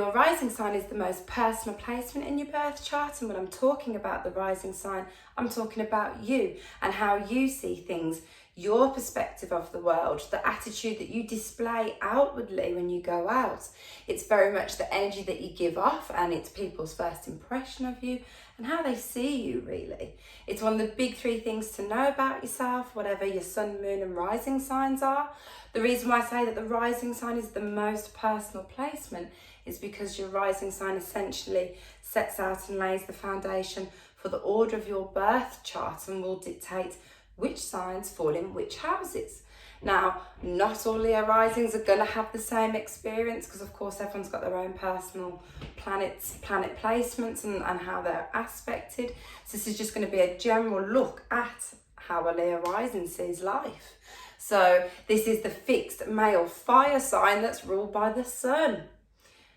Your rising sign is the most personal placement in your birth chart, and when I'm talking about the rising sign, I'm talking about you and how you see things, your perspective of the world, the attitude that you display outwardly when you go out. It's very much the energy that you give off, and it's people's first impression of you and how they see you, really. It's one of the big 3 things to know about yourself, whatever your sun, moon and rising signs are. The reason why I say that the rising sign is the most personal placement is because your rising sign essentially sets out and lays the foundation for the order of your birth chart and will dictate which signs fall in which houses. Now, not all Leo risings are going to have the same experience because, of course, everyone's got their own personal planet placements and how they're aspected. So this is just going to be a general look at how a Leo rising sees life. So this is the fixed male fire sign that's ruled by the sun.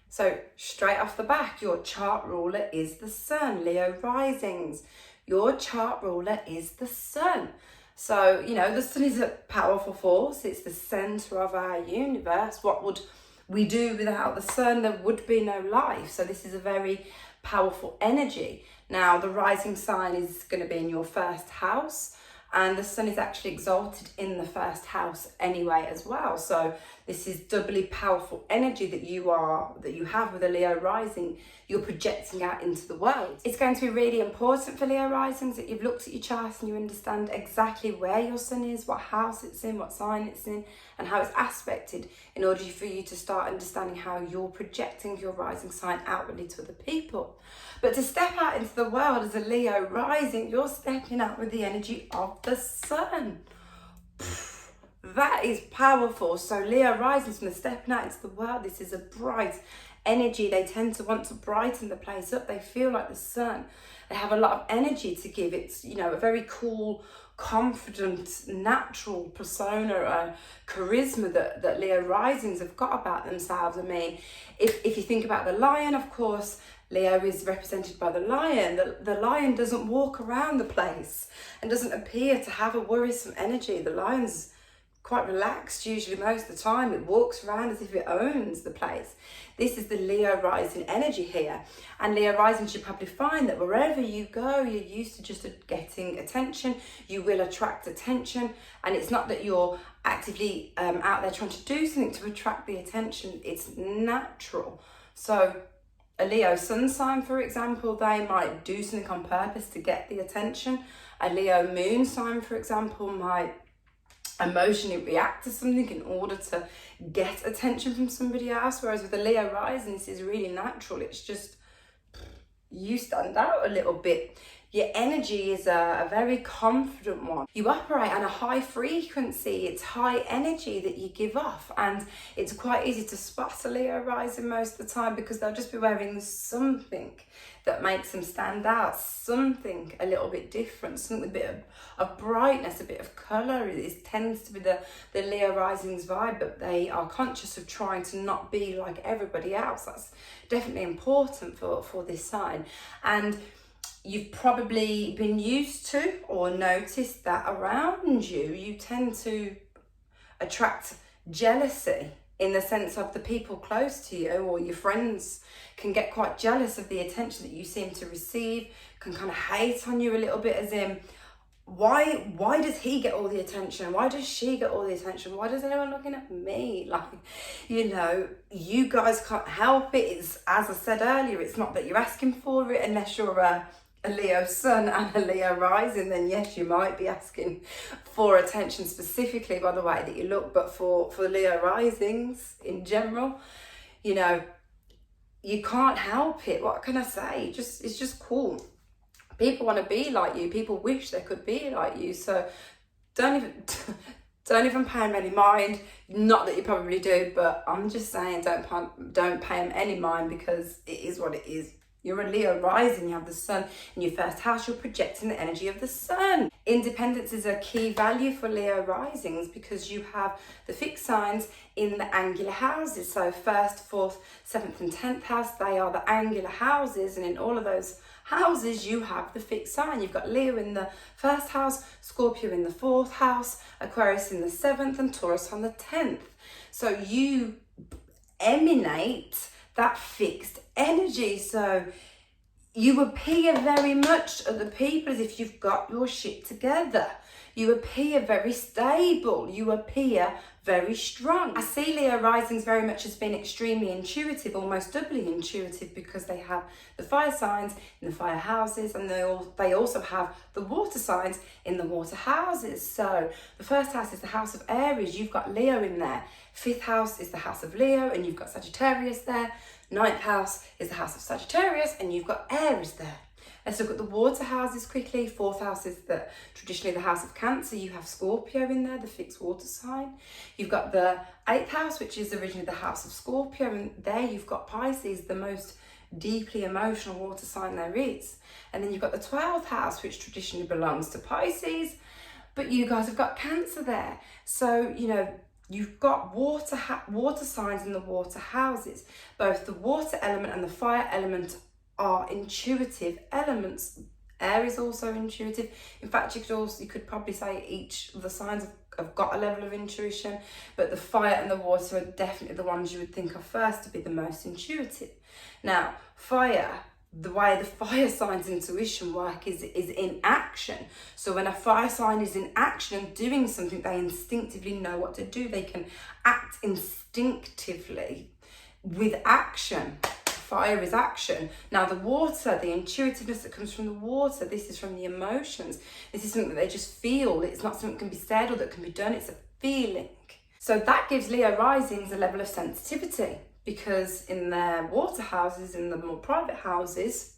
So straight off the back, your chart ruler is the sun. Leo risings, your chart ruler is the sun. So, you know, the sun is a powerful force. It's the center of our universe. What would we do without the sun? There would be no life. So this is a very powerful energy. Now, the rising sign is going to be in your first house, and the sun is actually exalted in the first house anyway as well. So this is doubly powerful energy that you have with a Leo rising. You're projecting out into the world. It's going to be really important for Leo risings that you've looked at your chart and you understand exactly where your sun is, what house it's in, what sign it's in, and how it's aspected, in order for you to start understanding how you're projecting your rising sign outwardly to other people. But to step out into the world as a Leo rising, you're stepping out with the energy of the sun. That is powerful. So Leo risings, when they're stepping out into the world, this is a bright energy. They tend to want to brighten the place up. They feel like the sun. They have a lot of energy to give. It's, you know, a very cool, confident, natural persona, charisma that Leo risings have got about themselves. I mean, if you think about the lion, of course, Leo is represented by the lion. The lion doesn't walk around the place and doesn't appear to have a worrisome energy. The lion's quite relaxed usually most of the time. It walks around as if it owns the place. This is the Leo rising energy here. And Leo rising should probably find that wherever you go, you're used to just getting attention. You will attract attention. And it's not that you're actively out there trying to do something to attract the attention. It's natural. So a Leo sun sign, for example, they might do something on purpose to get the attention. A Leo moon sign, for example, might emotionally react to something in order to get attention from somebody else. Whereas with a Leo rising, this is really natural. It's just you stand out a little bit. Your energy is a very confident one. You operate on a high frequency. It's high energy that you give off, and it's quite easy to spot a Leo rising most of the time because they'll just be wearing something that makes them stand out, something a little bit different, something with a bit of brightness, a bit of colour. It tends to be the Leo rising's vibe, but they are conscious of trying to not be like everybody else. That's definitely important for this sign. And you've probably been used to or noticed that around you, you tend to attract jealousy, in the sense of the people close to you or your friends can get quite jealous of the attention that you seem to receive, can kind of hate on you a little bit, as in, why does he get all the attention? Why does she get all the attention? Why does anyone looking at me? Like, you know, you guys can't help it. It's, as I said earlier, it's not that you're asking for it, unless you're a Leo sun and a Leo rising, then yes, you might be asking for attention specifically by the way that you look. But for Leo risings in general, you know, you can't help it. What can I say? It's just cool. People want to be like you. People wish they could be like you. So don't even pay them any mind. Not that you probably do, but I'm just saying don't pay them any mind, because it is what it is. You're a Leo rising, you have the sun in your first house, you're projecting the energy of the sun. Independence is a key value for Leo risings because you have the fixed signs in the angular houses. So 1st, 4th, 7th and 10th house, they are the angular houses, and in all of those houses you have the fixed sign. You've got Leo in the 1st house, Scorpio in the 4th house, Aquarius in the 7th and Taurus on the 10th. So you emanate that fixed energy. So you appear very much to other people as if you've got your shit together. You appear very stable. You appear very strong. I see Leo risings very much as being extremely intuitive, almost doubly intuitive, because they have the fire signs in the fire houses, and they also have the water signs in the water houses. So the first house is the house of Aries. You've got Leo in there. Fifth house is the house of Leo, and you've got Sagittarius there. Ninth house is the house of Sagittarius, and you've got Aries there. Let's look at the water houses quickly. Fourth house is traditionally the house of Cancer. You have Scorpio in there, the fixed water sign. You've got the eighth house, which is originally the house of Scorpio, and there you've got Pisces, the most deeply emotional water sign there is. And then you've got the 12th house, which traditionally belongs to Pisces, but you guys have got Cancer there. So, you know, you've got water signs in the water houses. Both the water element and the fire element are intuitive elements. Air is also intuitive. In fact, you could probably say each of the signs have got a level of intuition, but the fire and the water are definitely the ones you would think of first to be the most intuitive. Now, fire, the way the fire sign's intuition work is in action. So when a fire sign is in action and doing something, they instinctively know what to do. They can act instinctively with action. Fire is action. Now the water, the intuitiveness that comes from the water, this is from the emotions. This is something that they just feel. It's not something that can be said or that can be done. It's a feeling. So that gives Leo risings a level of sensitivity, because in their water houses, in the more private houses,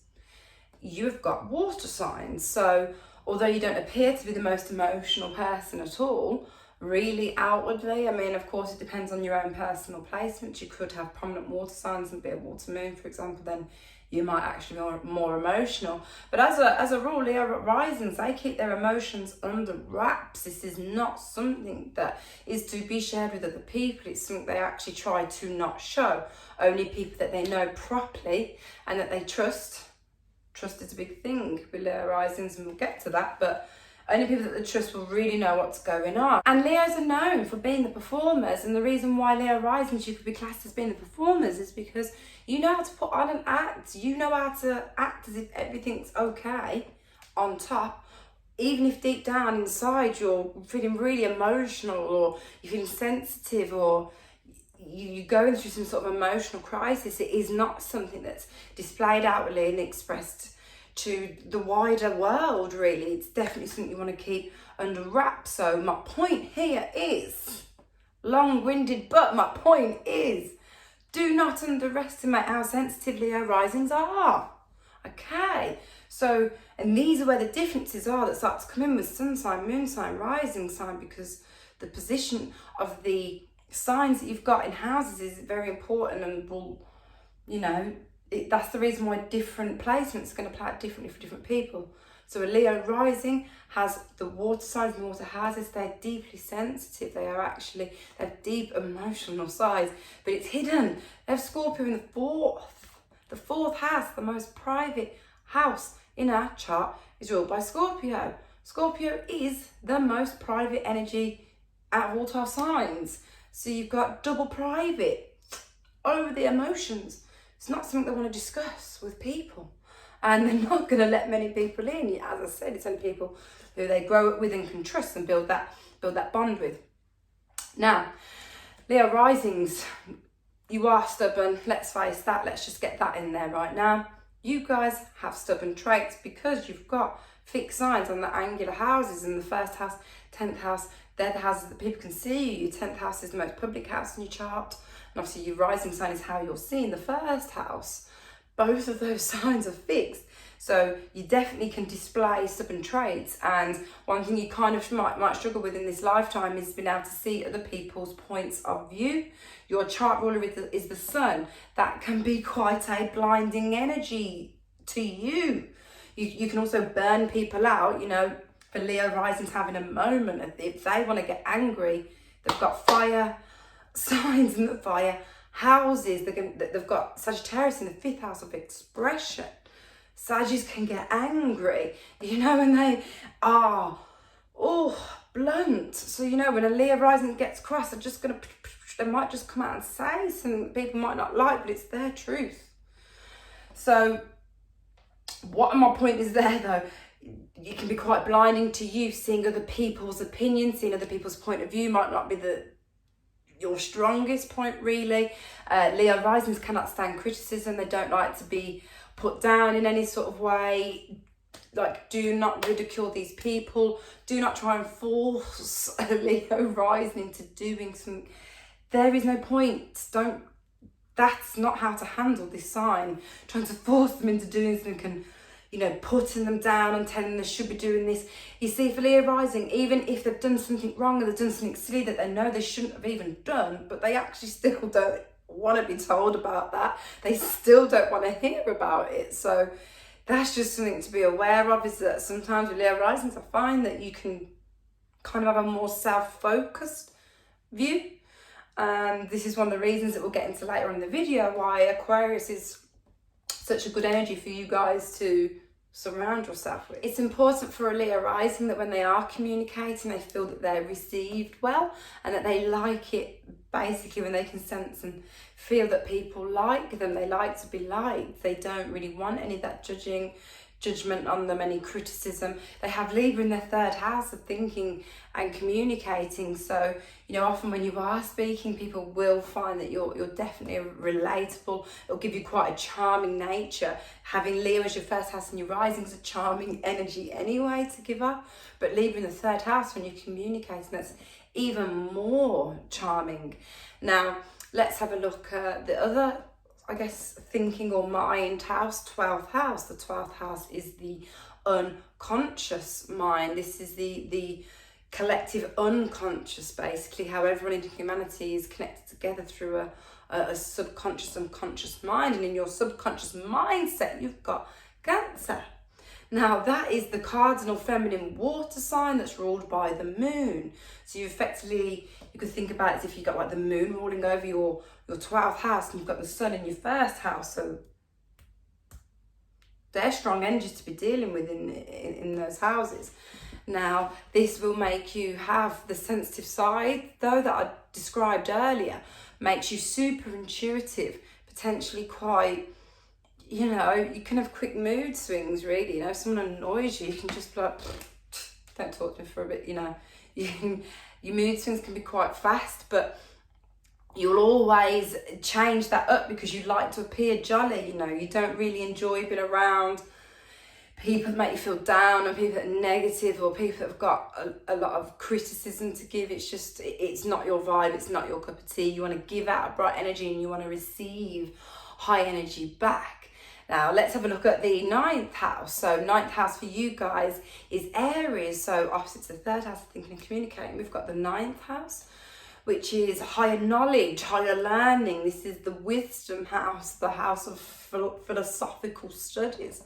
you've got water signs. So although you don't appear to be the most emotional person at all, really outwardly, I mean, of course, it depends on your own personal placement. You could have prominent water signs and be a water moon, for example, then you might actually be more emotional. But as a rule, Leo risings, they keep their emotions under wraps. This is not something that is to be shared with other people. It's something they actually try to not show. Only people that they know properly and that they trust. Trust is a big thing with Leo risings, and we'll get to that, but only people that they trust will really know what's going on. And Leos are known for being the performers, and the reason why Leo risings you could be classed as being the performers is because you know how to put on an act. You know how to act as if everything's okay on top, even if deep down inside you're feeling really emotional, or you're feeling sensitive, or you're going through some sort of emotional crisis. It is not something that's displayed outwardly and expressed to the wider world, really. It's definitely something you want to keep under wraps. So my point here is, long-winded, but my point is, do not underestimate how sensitive Leo risings are. Okay, so, and these are where the differences are that start to come in with sun sign, moon sign, rising sign, because the position of the signs that you've got in houses is very important, and will, you know, that's the reason why different placements are going to play out differently for different people. So a Leo rising has the water signs and water houses. They're deeply sensitive. They have deep emotional sides, but it's hidden. They have Scorpio in the fourth house. The most private house in our chart is ruled by Scorpio. Scorpio is the most private energy out of all 12 signs. So you've got double private over the emotions. It's not something they want to discuss with people, and they're not going to let many people in. As I said, it's only people who they grow up with and can trust and build that bond with. Now, Leo risings, you are stubborn. Let's face that. Let's just get that in there right now. You guys have stubborn traits because you've got fixed signs on the angular houses in the first house, 10th house. They're the houses that people can see you. Your 10th house is the most public house in your chart. And obviously your rising sign is how you're seen, the first house. Both of those signs are fixed. So you definitely can display stubborn traits. And one thing you kind of might struggle with in this lifetime is being able to see other people's points of view. Your chart ruler is the sun. That can be quite a blinding energy to you. You can also burn people out, you know, for Leo risings having a moment. If they want to get angry, they've got fire signs in the fire houses. They've got Sagittarius in the 5th house of expression. Sagittarius can get angry, you know, and they are blunt. So, you know, when a Leo rising gets cross, they're just going to they might just come out and say something people might not like, but it's their truth. So what my point is there though, it can be quite blinding to you. Seeing other people's opinions, seeing other people's point of view might not be your strongest point really. Leo risings cannot stand criticism. They don't like to be put down in any sort of way. Like, do not ridicule these people. Do not try and force a Leo rising into doing something. There is no point. That's not how to handle this sign. Trying to force them into doing something and, you know, putting them down and telling them they should be doing this. You see, for Leo rising, even if they've done something wrong or they've done something silly that they know they shouldn't have even done, but they actually still don't want to be told about that. They still don't want to hear about it. So that's just something to be aware of, is that sometimes with Leo risings, I find that you can kind of have a more self-focused view. This is one of the reasons that we'll get into later in the video, why Aquarius is such a good energy for you guys to surround yourself with. It's important for a Leo rising that when they are communicating, they feel that they're received well and that they like it. Basically, when they can sense and feel that people like them, they like to be liked. They don't really want any of that judgment on them, any criticism. They have Libra in their third house of thinking and communicating. So, you know, often when you are speaking, people will find that you're definitely relatable. It'll give you quite a charming nature. Having Leo as your first house and your rising is a charming energy anyway to give up. But Libra in the third house, when you're communicating, that's even more charming. Now, let's have a look at the other, I guess, thinking or mind house, 12th house. The 12th house is the unconscious mind. This is the collective unconscious, basically, how everyone in humanity is connected together through a subconscious and conscious mind. And in your subconscious mindset, you've got Cancer. Now, that is the cardinal feminine water sign that's ruled by the moon. So you effectively, you could think about it as if you've got like the moon ruling over your 12th house and you've got the sun in your first house. So they're strong energies to be dealing with in those houses. Now, this will make you have the sensitive side, though, that I described earlier. Makes you super intuitive, potentially quite, you know, you can have quick mood swings, really. You know, if someone annoys you, you can just be like, don't talk to me for a bit, you know. Your mood swings can be quite fast, but you'll always change that up because you like to appear jolly, you know. You don't really enjoy being around people that make you feel down, or people that are negative, or people that have got a lot of criticism to give. It's just, it's not your vibe, it's not your cup of tea. You want to give out a bright energy and you want to receive high energy back. Now, let's have a look at the 9th house. So 9th house for you guys is Aries. So opposite to the 3rd house of thinking and communicating, we've got the 9th house, which is higher knowledge, higher learning. This is the wisdom house, the house of philosophical studies,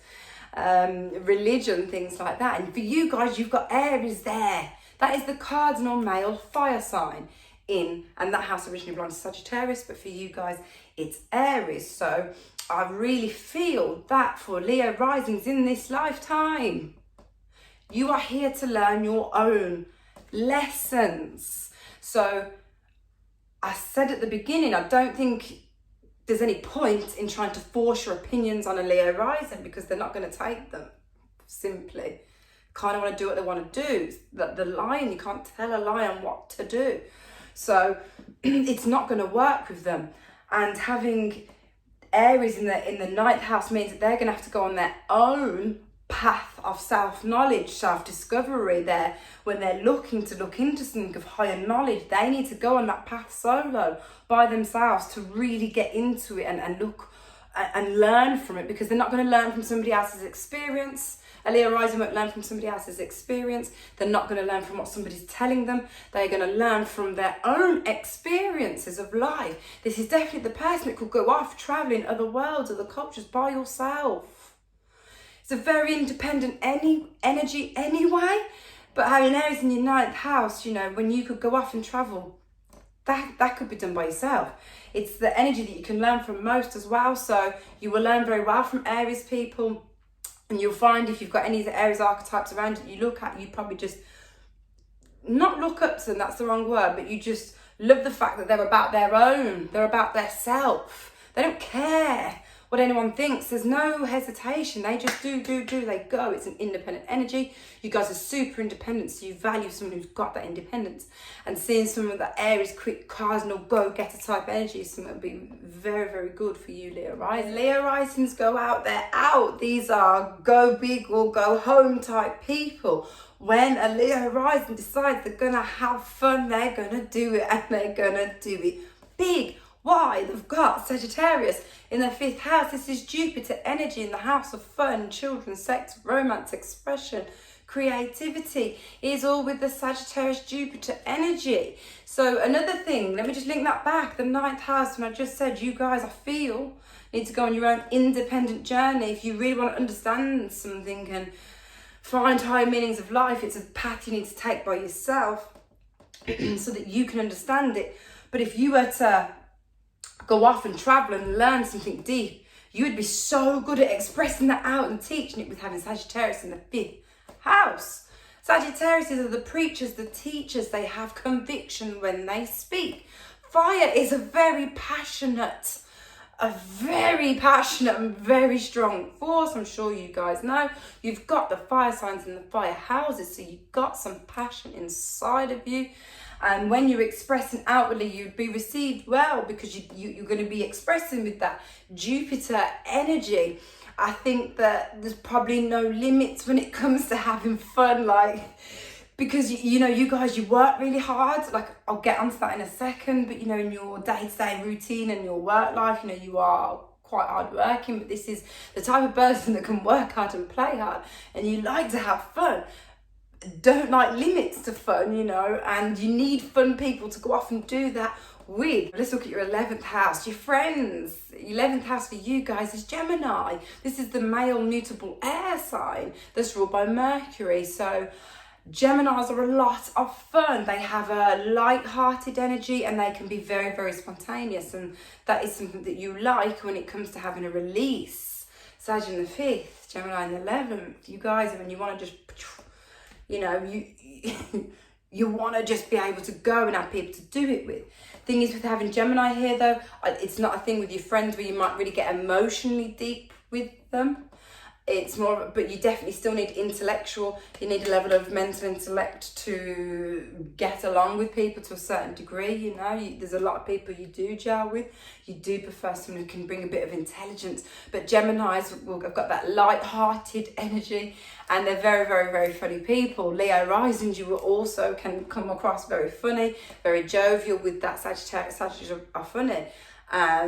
religion, things like that. And for you guys, you've got Aries there. That is the cardinal male fire sign and that house originally belongs to Sagittarius, but for you guys, it's Aries. So I really feel that for Leo risings in this lifetime, you are here to learn your own lessons. So I said at the beginning, I don't think there's any point in trying to force your opinions on a Leo rising, because they're not going to take them. Simply kind of want to do what they want to do. The lion, you can't tell a lion what to do. So it's not going to work with them. And having Aries in the 9th house means that they're going to have to go on their own path of self-knowledge, self-discovery. There, when they're looking to look into something of higher knowledge, they need to go on that path solo by themselves to really get into it and look and learn from it, because they're not going to learn from somebody else's experience. A Leo rising won't learn from somebody else's experience. They're not going to learn from what somebody's telling them. They're going to learn from their own experiences of life. This is definitely the person that could go off traveling other worlds, other cultures by yourself. It's a very independent energy anyway, but having Aries in your 9th house, you know, when you could go off and travel, that could be done by yourself. It's the energy that you can learn from most as well. So you will learn very well from Aries people. And you'll find if you've got any of the Aries archetypes around you look at, you probably just not look up to them, that's the wrong word, but you just love the fact that they're about their own, they're about their self. They don't care what anyone thinks. There's no hesitation. They just do, they go. It's an independent energy. You guys are super independent, so you value someone who's got that independence. And seeing someone that Aries, quick, cardinal, go-getter type energy is something that would be very, very good for you, Leo Rising. Leo Risings go out, they're out. These are go big or go home type people. When a Leo Rising decides they're going to have fun, they're going to do it, and they're going to do it big. Why? They've got Sagittarius in the 5th house. This is Jupiter energy in the house of fun, children, sex, romance, expression, creativity. It is all with the Sagittarius Jupiter energy. So another thing, let me just link that back. The 9th house, when I just said you guys, I feel, need to go on your own independent journey. If you really want to understand something and find higher meanings of life, it's a path you need to take by yourself so that you can understand it. But if you were to go off and travel and learn something deep, you would be so good at expressing that out and teaching it with having Sagittarius in the 5th house. Sagittarius are the preachers, the teachers. They have conviction when they speak. Fire is a very passionate and very strong force. I'm sure you guys know. You've got the fire signs in the fire houses, so you've got some passion inside of you. And when you're expressing outwardly, you'd be received well because you're going to be expressing with that Jupiter energy. I think that there's probably no limits when it comes to having fun, like, because, you know, you guys, you work really hard. Like, I'll get onto that in a second, but, you know, in your day-to-day routine and your work life, you know, you are quite hard working, but this is the type of person that can work hard and play hard, and you like to have fun. Don't like limits to fun, you know, and you need fun people to go off and do that with. Let's look at your 11th house, your friends. 11th house for you guys is Gemini. This is the male mutable air sign that's ruled by Mercury. So Geminis are a lot of fun. They have a light-hearted energy and they can be very, very spontaneous, and that is something that you like when it comes to having a release. Sag in the 5th, Gemini in the 11th. You guys, when you want to just, you know, you want to just be able to go and have people to do it with. Thing is with having Gemini here though, it's not a thing with your friends where you might really get emotionally deep with them. It's more, but you definitely still need intellectual, you need a level of mental intellect to get along with people to a certain degree, you know. There's a lot of people you do gel with. You do prefer someone who can bring a bit of intelligence, but Geminis have got that light-hearted energy and they're very, very, very funny people. Leo Risings, you will also can come across very funny, very jovial with that Sagittarius. Sagittarius are funny.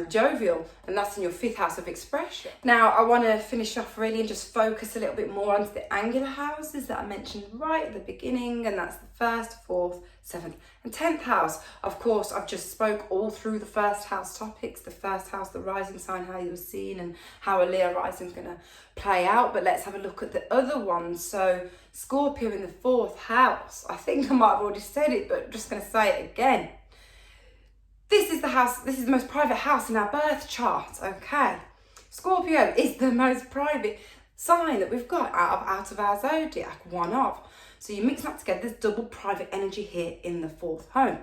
Jovial, and that's in your 5th house of expression. Now I want to finish off really and just focus a little bit more onto the angular houses that I mentioned right at the beginning, and that's the 1st, 4th, 7th and 10th house. Of course, I've just spoke all through the 1st house topics, the 1st house, the rising sign, how you're seeing and how a Leo rising is going to play out, but let's have a look at the other ones. So Scorpio in the 4th house. I think I might have already said it, but I'm just going to say it again. This is the house, this is the most private house in our birth chart, okay? Scorpio is the most private sign that we've got out of our zodiac, one of. So you mix that together, there's double private energy here in the 4th home.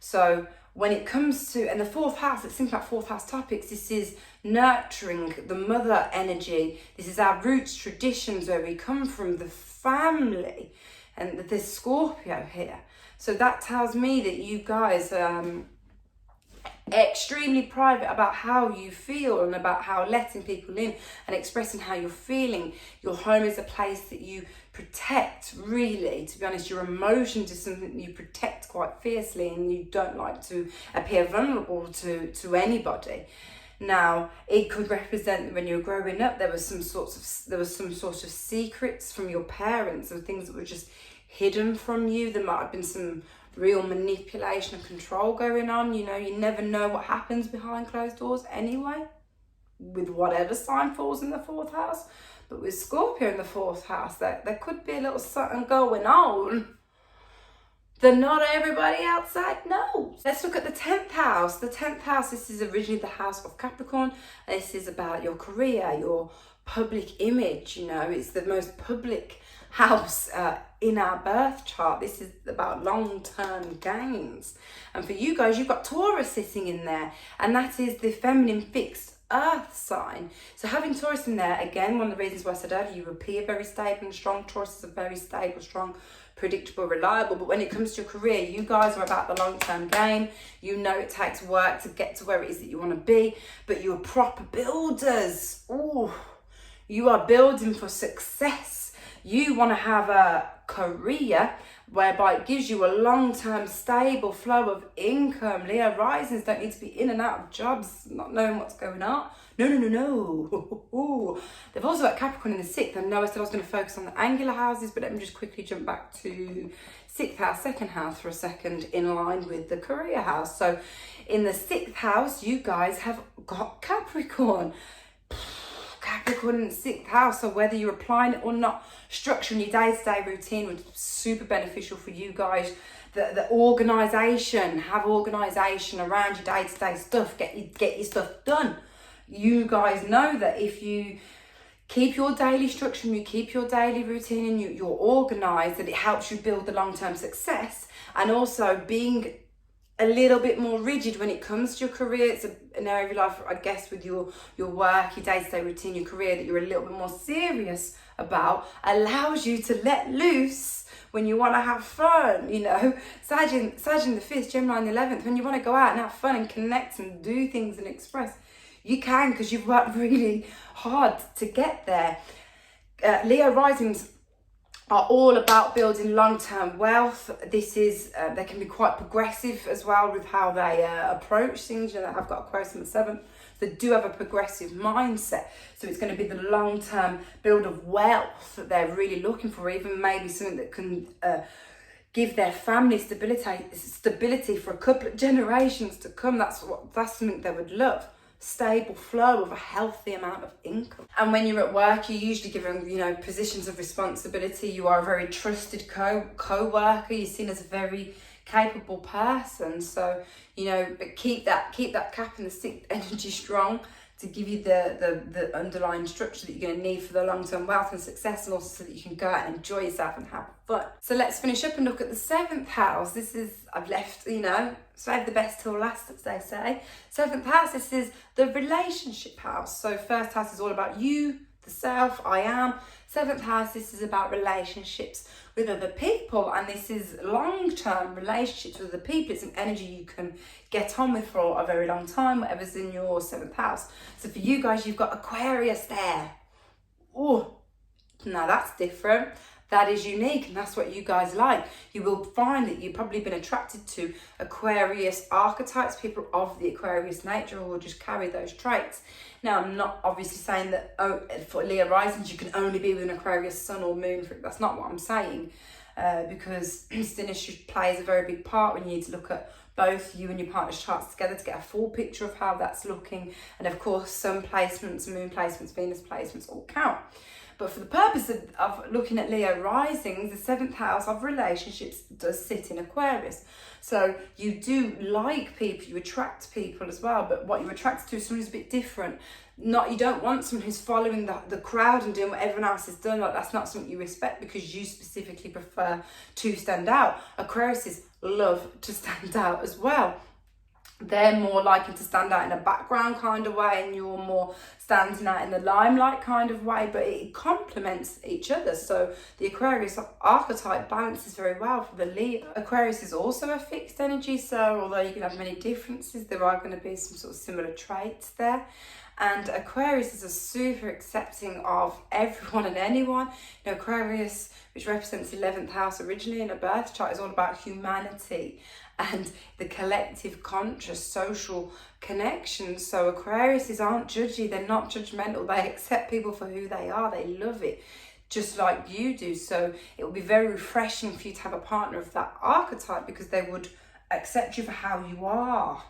So when it comes to, and the 4th house, let's think about 4th house topics, this is nurturing, the mother energy. This is our roots, traditions, where we come from, the family, and there's Scorpio here. So that tells me that you guys extremely private about how you feel and about how letting people in and expressing how you're feeling. Your home is a place that you protect, really. To be honest, your emotions is something that you protect quite fiercely, and you don't like to appear vulnerable to anybody. Now, it could represent that when you were growing up, there was some sort of secrets from your parents and things that were just hidden from you. There might have been some real manipulation and control going on. You know, you never know what happens behind closed doors anyway, with whatever sign falls in the 4th house. But with Scorpio in the 4th house, there could be a little something going on that not everybody outside knows. Let's look at the 10th house. The 10th house, this is originally the house of Capricorn. This is about your career, your public image, you know, it's the most public house in our birth chart. This is about long-term gains. And for you guys, you've got Taurus sitting in there, and that is the feminine fixed earth sign. So having Taurus in there, again, one of the reasons why I said earlier, you appear very stable and strong. Taurus is a very stable, strong, predictable, reliable. But when it comes to your career, you guys are about the long-term game. You know it takes work to get to where it is that you want to be, but you're proper builders. Ooh, you are building for success. You want to have a career whereby it gives you a long-term stable flow of income. Leo risings don't need to be in and out of jobs, not knowing what's going on. No. They've also got Capricorn in the 6th. I know I said I was going to focus on the angular houses, but let me just quickly jump back to 6th house, 2nd house for a second, in line with the career house. So in the 6th house, you guys have got Capricorn. Capricorn in the 6th house, so whether you're applying it or not, structuring your day-to-day routine would be super beneficial for you guys. The organisation, have organisation around your day-to-day stuff, get your stuff done. You guys know that if you keep your daily structure and you keep your daily routine and you're organised, that it helps you build the long-term success. And also being a little bit more rigid when it comes to your career. It's an area of your life, I guess, with your work, your day-to-day routine, your career, that you're a little bit more serious about, allows you to let loose when you want to have fun, you know. Sag in the 5th, Gemini in the 11th, when you want to go out and have fun and connect and do things and express, you can, because you've worked really hard to get there. Leo risings are all about building long-term wealth. This is, they can be quite progressive as well with how they approach things. You know, I've got Aquarius in the 7th. They do have a progressive mindset. So it's going to be the long-term build of wealth that they're really looking for, even maybe something that can give their family stability for a couple of generations to come. That's something they would love. Stable flow of a healthy amount of income. And when you're at work, you're usually given, you know, positions of responsibility. You are a very trusted co-worker. You're seen as a very capable person. So, you know, but keep that cap in the 6th energy strong to give you the underlying structure that you're going to need for the long-term wealth and success, and also so that you can go out and enjoy yourself and have fun. So let's finish up and look at the 7th house. This is, I've left, you know, save the best till last, as they say. 7th house, this is the relationship house. So 1st house is all about you, the self, I am. 7th house, this is about relationships with other people, and this is long-term relationships with other people. It's an energy you can get on with for a very long time, whatever's in your 7th house. So for you guys, you've got Aquarius there. Oh, now that's different. That is unique, and that's what you guys like. You will find that you've probably been attracted to Aquarius archetypes, people of the Aquarius nature who will just carry those traits. Now, I'm not obviously saying that for Leo risings you can only be with an Aquarius sun or moon. That's not what I'm saying, because synastry plays a very big part when you need to look at both you and your partner's charts together to get a full picture of how that's looking. And of course, sun placements, moon placements, Venus placements all count. But for the purpose of looking at Leo risings, the 7th house of relationships does sit in Aquarius. So you do like people, you attract people as well, but what you're attracted to is someone who's a bit different. You don't want someone who's following the crowd and doing what everyone else has done. Like, that's not something you respect, because you specifically prefer to stand out. Aquariuses love to stand out as well. They're more likely to stand out in a background kind of way, and you're more standing out in the limelight kind of way, but it complements each other. So the Aquarius archetype balances very well for the Leo. Aquarius is also a fixed energy, so although you can have many differences, there are going to be some sort of similar traits there. And Aquarius is a super accepting of everyone and anyone. You know, Aquarius, which represents the 11th house originally in a birth chart, is all about humanity and the collective conscious social connections. So Aquariuses aren't judgy, they're not judgmental, they accept people for who they are, they love it just like you do. So it will be very refreshing for you to have a partner of that archetype, because they would accept you for how you are.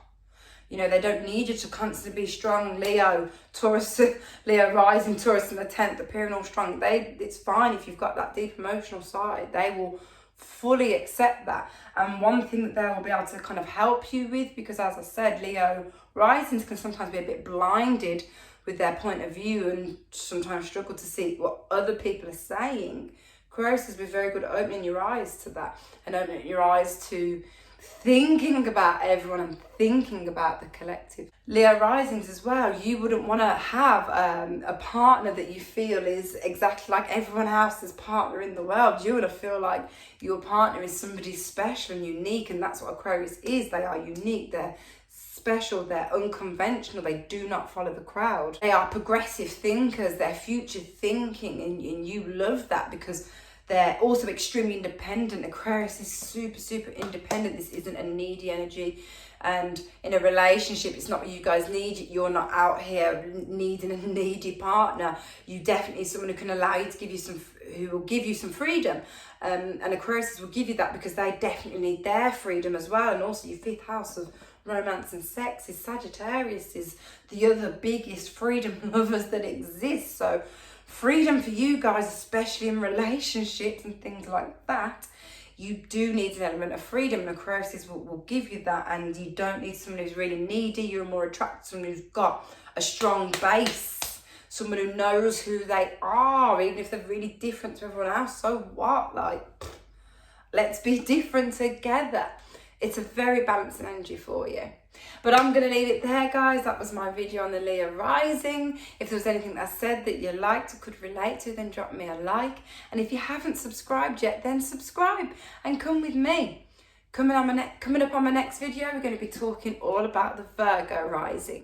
You know, they don't need you to constantly be strong. Leo, Taurus, Leo rising, Taurus in the 10th, appearing all strong. It's fine if you've got that deep emotional side. They will fully accept that. And one thing that they will be able to kind of help you with, because as I said, Leo risings can sometimes be a bit blinded with their point of view and sometimes struggle to see what other people are saying. Aquarius has been very good at opening your eyes to that and opening your eyes to thinking about everyone and thinking about the collective. Leo risings as well, you wouldn't want to have a partner that you feel is exactly like everyone else's partner in the world. You want to feel like your partner is somebody special and unique, and that's what Aquarius is. They are unique, they're special, they're unconventional, they do not follow the crowd. They are progressive thinkers, they're future thinking, and you love that because they're also extremely independent. Aquarius is super independent. This isn't a needy energy. And in a relationship, it's not what you guys need. You're not out here needing a needy partner. You definitely someone who can allow you to give you some, who will give you some freedom. And Aquarius will give you that because they definitely need their freedom as well. And also your 5th house of romance and sex is Sagittarius, is the other biggest freedom lovers that exist. So freedom for you guys, especially in relationships and things like that, you do need an element of freedom, and Aquarius will give you that. And you don't need someone who's really needy. You're more attracted to someone who's got a strong base, someone who knows who they are, even if they're really different to everyone else. So what? Like, let's be different together. It's a very balancing energy for you. But I'm going to leave it there, guys. That was my video on the Leo rising. If there was anything that I said that you liked or could relate to, then drop me a like. And if you haven't subscribed yet, then subscribe and come with me. Coming up on my next video, we're going to be talking all about the Virgo rising.